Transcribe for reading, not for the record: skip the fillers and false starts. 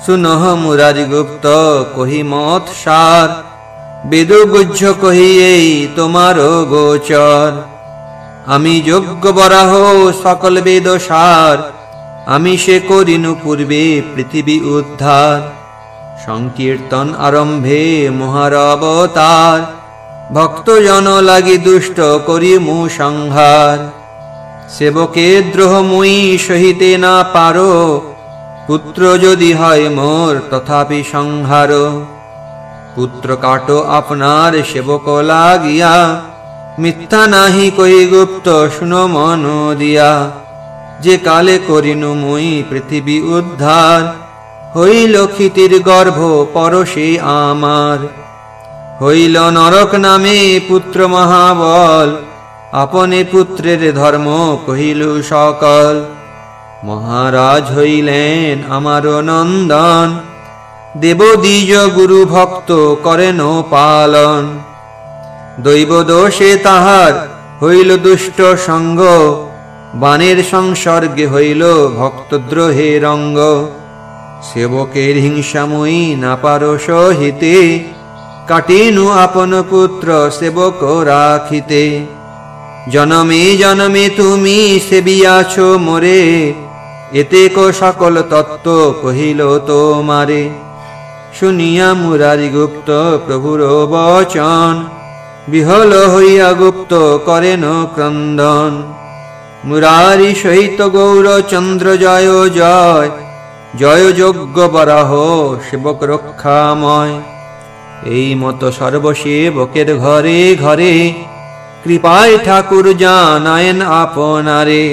सुनह मुरारी गुप्त कही मत सार वेद गुज्ज कही এই তোমার গোচর আমি যোগ্য বরাহ সকল বেদ সার আমি সে করিনু পূর্বে পৃথিবী উদ্ধার সংকীর্তন আরম্ভে মহার অবতার ভক্তজন লাগি দুষ্ট করি মু সংহার সেবকে দ্রোহ মুই সহিতে না পারো পুত্র যদি হয় মোর তথাপি সংহার পুত্র কাটো আপনার সেবক লাগিয়া মিথ্যা নাহি কই গুপ্ত শুনো মন দিয়া যে কালে করিনু মুই পৃথিবী উদ্ধার হইল ক্ষিতির গর্ভ পরশে আমার হইল নরক নামে পুত্র মহাবল আপনে পুত্রের ধর্ম কহিল সকল মহারাজ হইলেন আমার নন্দন দেব দ্বিজ গুরু ভক্ত করেন পালন দৈব দোষে তাহার হইল দুষ্ট সঙ্গ বাণের সংসর্গে হইল ভক্তদ্রোহে রঙ্গ সেবকের হিংসাময়ী না পারো সহিতে কাটিনু আপন পুত্র সেবক রাখিতে জনমে জনমে তুমি সেবিয়াছ মোরে এতে কো সকল তত্ত্ব কহিল তোমারে শুনিয়া মুরারি গুপ্ত প্রভুর বচন বিহল হইয়া গুপ্ত করেন ক্রন্দন মুরারি সহিত গৌর চন্দ্র জয় জয় জয় যজ্ঞ বরাহ সেবক রক্ষাময় এই মতো সর্বসেবকের ঘরে ঘরে কৃপায় ঠাকুর জানায়েন আপনারে।